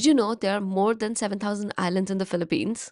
Did you know there are more than 7,000 islands in the Philippines?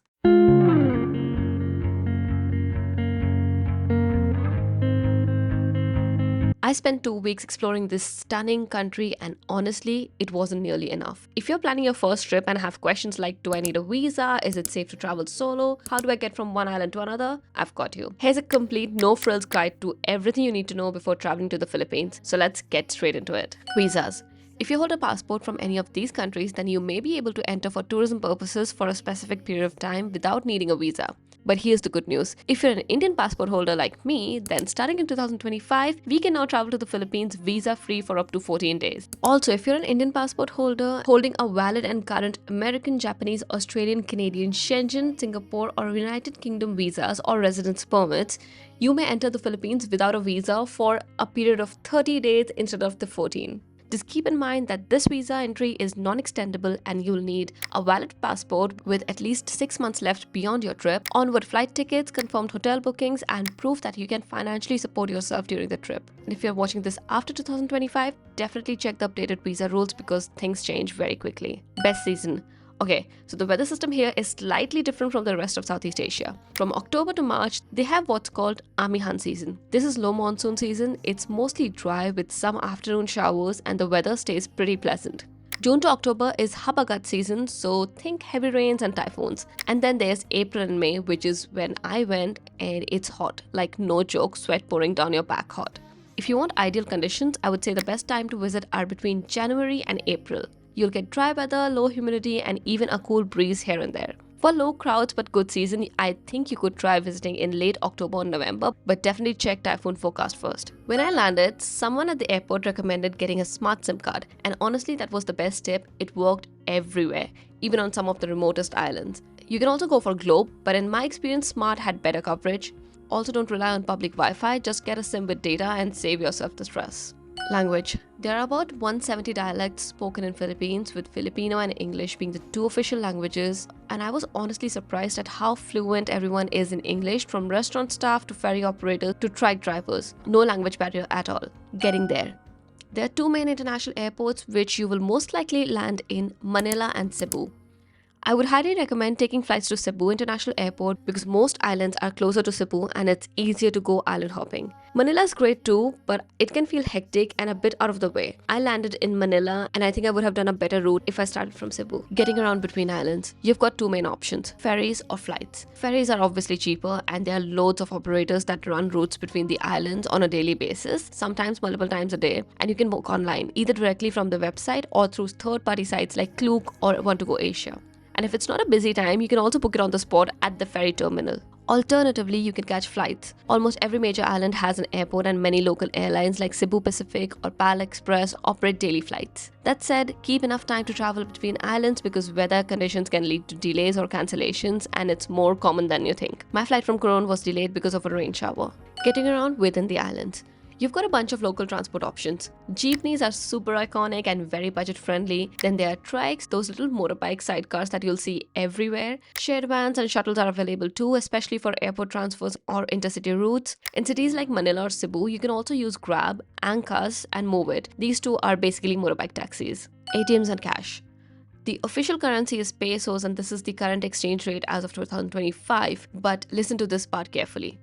I spent 2 weeks exploring this stunning country, and honestly, it wasn't nearly enough. If you're planning your first trip and have questions like, do I need a visa? Is it safe to travel solo? How do I get from one island to another? I've got you. Here's a complete no-frills guide to everything you need to know before traveling to the Philippines. So let's get straight into it. Visas. If you hold a passport from any of these countries, then you may be able to enter for tourism purposes for a specific period of time without needing a visa. But here's the good news. If you're an Indian passport holder like me, then starting in 2025, we can now travel to the Philippines visa-free for up to 14 days. Also, if you're an Indian passport holder holding a valid and current American, Japanese, Australian, Canadian, Schengen, Singapore, or United Kingdom visas or residence permits, you may enter the Philippines without a visa for a period of 30 days instead of the 14. Just keep in mind that this visa entry is non-extendable and you'll need a valid passport with at least 6 months left beyond your trip, onward flight tickets, confirmed hotel bookings, and proof that you can financially support yourself during the trip. And if you're watching this after 2025, definitely check the updated visa rules because things change very quickly. Best season. Okay, so the weather system here is slightly different from the rest of Southeast Asia. From October to March, they have what's called Amihan season. This is low monsoon season. It's mostly dry with some afternoon showers and the weather stays pretty pleasant. June to October is Habagat season, so think heavy rains and typhoons. And then there's April and May, which is when I went, and it's hot, like no joke, sweat pouring down your back hot. If you want ideal conditions, I would say the best time to visit are between January and April. You'll get dry weather, low humidity, and even a cool breeze here and there. For low crowds but good season, I think you could try visiting in late October or November, but definitely check typhoon forecast first. When I landed, someone at the airport recommended getting a smart SIM card, and honestly that was the best tip. It worked everywhere, even on some of the remotest islands. You can also go for Globe, but in my experience, Smart had better coverage. Also, don't rely on public Wi-Fi, just get a SIM with data and save yourself the stress. Language. There are about 170 dialects spoken in Philippines, with Filipino and English being the two official languages, and I was honestly surprised at how fluent everyone is in English, from restaurant staff to ferry operators to trike drivers. No language barrier at all. Getting there. There are two main international airports which you will most likely land in: Manila and Cebu. I would highly recommend taking flights to Cebu International Airport because most islands are closer to Cebu and it's easier to go island hopping. Manila is great too, but it can feel hectic and a bit out of the way. I landed in Manila and I think I would have done a better route if I started from Cebu. Getting around between islands. You've got two main options: ferries or flights. Ferries are obviously cheaper and there are loads of operators that run routes between the islands on a daily basis, sometimes multiple times a day, and you can book online, either directly from the website or through third-party sites like Klook or Want to Go Asia. And if it's not a busy time, you can also book it on the spot at the ferry terminal. Alternatively, you can catch flights. Almost every major island has an airport and many local airlines like Cebu Pacific or PAL Express operate daily flights. That said, keep enough time to travel between islands because weather conditions can lead to delays or cancellations, and it's more common than you think. My flight from Coron was delayed because of a rain shower. Getting around within the islands. You've got a bunch of local transport options. Jeepneys are super iconic and very budget friendly. Then there are trikes, those little motorbike sidecars that you'll see everywhere. Shared vans and shuttles are available too, especially for airport transfers or intercity routes. In cities like Manila or Cebu, you can also use Grab, Angkas, and Move It. These two are basically motorbike taxis. ATMs and Cash. The official currency is pesos and this is the current exchange rate as of 2025, but listen to this part carefully.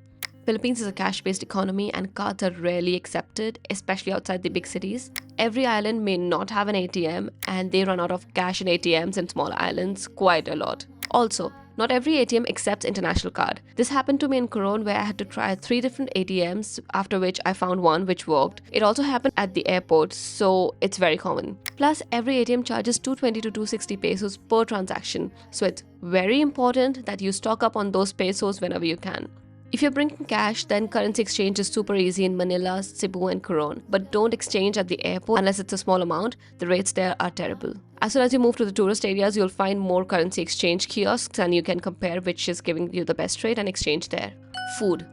Philippines is a cash-based economy and cards are rarely accepted, especially outside the big cities. Every island may not have an ATM and they run out of cash in ATMs in small islands quite a lot. Also, not every ATM accepts international card. This happened to me in Coron where I had to try 3 different ATMs, after which I found one which worked. It also happened at the airport, so it's very common. Plus, every ATM charges 220 to 260 pesos per transaction, so it's very important that you stock up on those pesos whenever you can. If you're bringing cash, then currency exchange is super easy in Manila, Cebu, and Coron. But don't exchange at the airport unless it's a small amount. The rates there are terrible. As soon as you move to the tourist areas, you'll find more currency exchange kiosks and you can compare which is giving you the best rate and exchange there. Food.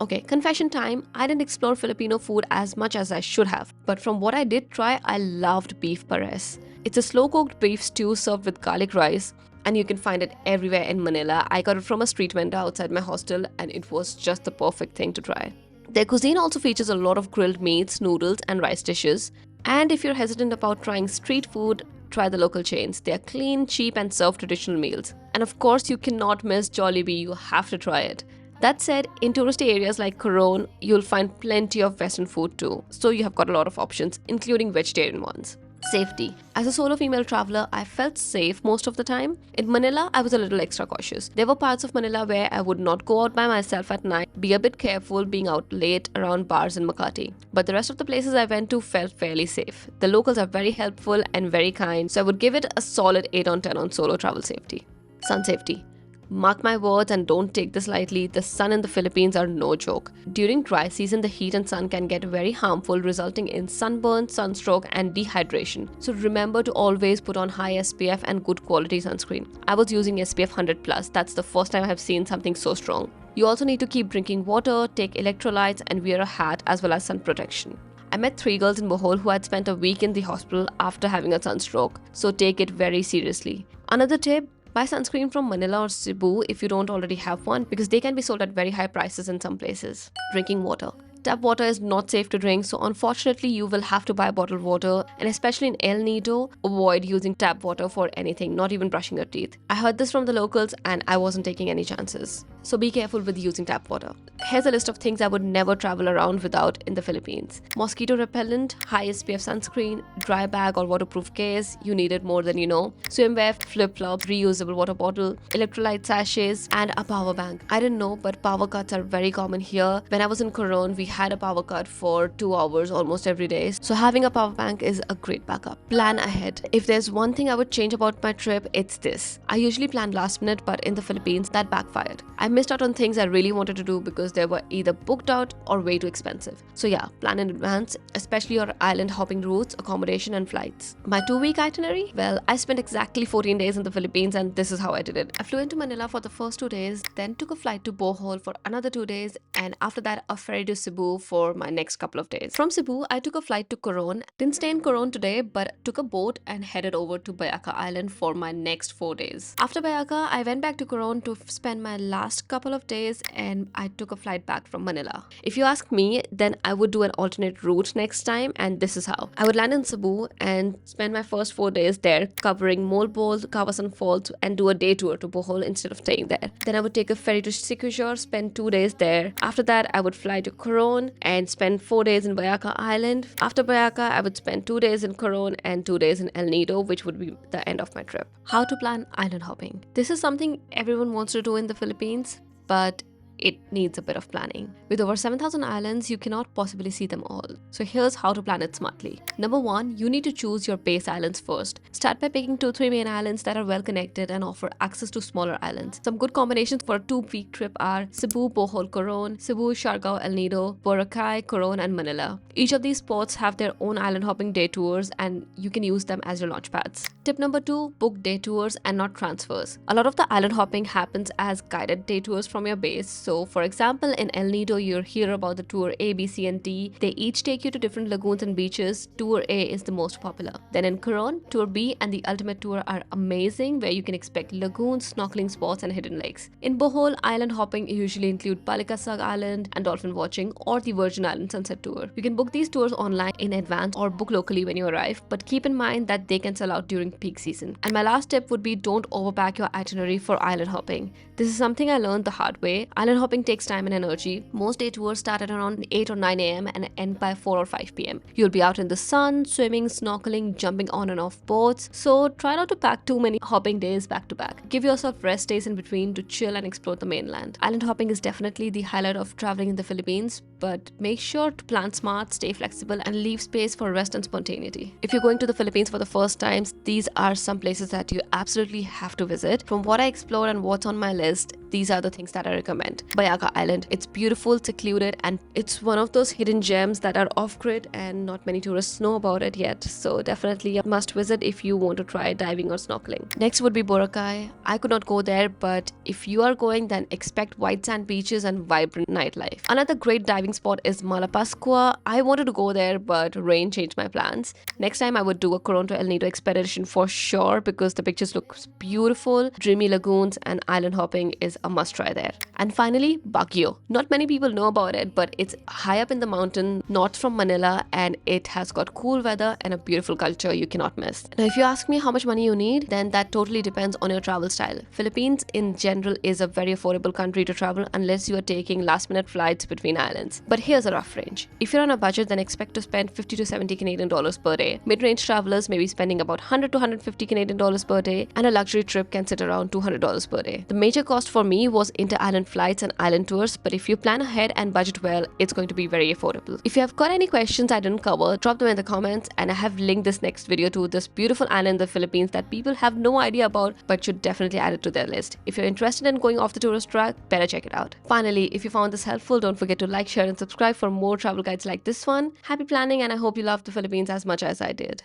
Okay, confession time. I didn't explore Filipino food as much as I should have. But from what I did try, I loved beef pares. It's a slow-cooked beef stew served with garlic rice, and you can find it everywhere in Manila. I got it from a street vendor outside my hostel and it was just the perfect thing to try. Their cuisine also features a lot of grilled meats, noodles, and rice dishes. And if you're hesitant about trying street food, try the local chains. They are clean, cheap, and serve traditional meals. And of course, you cannot miss Jollibee. You have to try it. That said, in touristy areas like Coron, you'll find plenty of Western food too. So you have got a lot of options, including vegetarian ones. Safety. As a solo female traveler, I felt safe most of the time. In Manila, I was a little extra cautious. There were parts of Manila where I would not go out by myself at night, be a bit careful being out late around bars in Makati. But the rest of the places I went to felt fairly safe. The locals are very helpful and very kind, so I would give it a solid 8 on 10 on solo travel safety. Sun safety. Mark my words and don't take this lightly, the sun in the Philippines are no joke. During dry season, the heat and sun can get very harmful, resulting in sunburn, sunstroke, and dehydration. So remember to always put on high SPF and good quality sunscreen. I was using SPF 100+, that's the first time I have seen something so strong. You also need to keep drinking water, take electrolytes, and wear a hat as well as sun protection. I met 3 girls in Bohol who had spent a week in the hospital after having a sunstroke, so take it very seriously. Another tip, buy sunscreen from Manila or Cebu if you don't already have one, because they can be sold at very high prices in some places. Drinking water. Tap water is not safe to drink, so unfortunately you will have to buy bottled water, and especially in El Nido, avoid using tap water for anything, not even brushing your teeth. I heard this from the locals and I wasn't taking any chances. So be careful with using tap water. Here's a list of things I would never travel around without in the Philippines. Mosquito repellent, high SPF sunscreen, dry bag or waterproof case, you need it more than you know, swimwear, flip-flops, reusable water bottle, electrolyte sachets, and a power bank. I didn't know, but power cuts are very common here. When I was in Coron, we had a power cut for 2 hours almost every day. So having a power bank is a great backup. Plan ahead. If there's one thing I would change about my trip, it's this. I usually plan last minute, but in the Philippines, that backfired. I missed out on things I really wanted to do because they were either booked out or way too expensive. So yeah, plan in advance, especially your island hopping routes, accommodation and flights. My 2-week itinerary? Well, I spent exactly 14 days in the Philippines and this is how I did it. I flew into Manila for the first 2 days, then took a flight to Bohol for another 2 days, and after that a ferry to Cebu for my next couple of days. From Cebu, I took a flight to Coron. Didn't stay in Coron today, but took a boat and headed over to Bayaka Island for my next 4 days. After Bayaka, I went back to Coron to spend my last couple of days, and I took a flight back from Manila. If you ask me, then I would do an alternate route next time, and this is how. I would land in Cebu and spend my first 4 days there covering Molbol, Kawasan Falls, and do a day tour to Bohol instead of staying there. Then I would take a ferry to Sikujor, spend 2 days there. After that, I would fly to Coron and spend 4 days in Bayaka Island. After Bayaka, I would spend 2 days in Coron and 2 days in El Nido, which would be the end of my trip. How to plan island hopping. This is something everyone wants to do in the Philippines, but it needs a bit of planning. With over 7,000 islands, you cannot possibly see them all. So here's how to plan it smartly. Number 1, you need to choose your base islands first. Start by picking 2-3 main islands that are well connected and offer access to smaller islands. Some good combinations for a 2-week trip are Cebu, Bohol, Coron, Cebu, Siargao, El Nido, Boracay, Coron, and Manila. Each of these spots have their own island hopping day tours and you can use them as your launch pads. Tip number 2, book day tours and not transfers. A lot of the island hopping happens as guided day tours from your base. So for example, in El Nido, you'll hear about the tour A, B, C, and D. They each take you to different lagoons and beaches. Tour A is the most popular. Then in Coron, Tour B and the Ultimate Tour are amazing, where you can expect lagoons, snorkeling spots, and hidden lakes. In Bohol, island hopping usually include Palikasag Island and dolphin watching, or the Virgin Island Sunset Tour. You can book these tours online in advance or book locally when you arrive, but keep in mind that they can sell out during peak season. And my last tip would be don't overpack your itinerary for island hopping. This is something I learned the hard way. Island hopping takes time and energy. Most day tours start at around 8 or 9 a.m. and end by 4 or 5 p.m. You'll be out in the sun, swimming, snorkeling, jumping on and off boats. So try not to pack too many hopping days back to back. Give yourself rest days in between to chill and explore the mainland. Island hopping is definitely the highlight of traveling in the Philippines, but make sure to plan smart, stay flexible, and leave space for rest and spontaneity. If you're going to the Philippines for the first time, these are some places that you absolutely have to visit. From what I explored and what's on my list, these are the things that I recommend. Bayaka Island. It's beautiful, secluded, and it's one of those hidden gems that are off-grid and not many tourists know about it yet. So definitely a must visit if you want to try diving or snorkeling. Next would be Boracay. I could not go there, but if you are going, then expect white sand beaches and vibrant nightlife. Another great diving shopping spot is Malapascua. I wanted to go there, but rain changed my plans. Next time I would do a Coronto El Nido expedition for sure because the pictures look beautiful. Dreamy lagoons and island hopping is a must try there. And finally, Baguio. Not many people know about it, but it's high up in the mountain north from Manila, and it has got cool weather and a beautiful culture you cannot miss. Now, if you ask me how much money you need, then that totally depends on your travel style. Philippines in general is a very affordable country to travel unless you are taking last minute flights between islands. But here's a rough range. If you're on a budget, then expect to spend 50 to 70 Canadian dollars per day. Mid-range travelers may be spending about 100 to 150 Canadian dollars per day, and a luxury trip can sit around $200 per day. The major cost for me was inter-island flights and island tours, but if you plan ahead and budget well, it's going to be very affordable. If you have got any questions I didn't cover, drop them in the comments, and I have linked this next video to this beautiful island in the Philippines that people have no idea about but should definitely add it to their list. If you're interested in going off the tourist track, better check it out. Finally, if you found this helpful, don't forget to like, share, and subscribe for more travel guides like this one. Happy planning, and I hope you loved the Philippines as much as I did.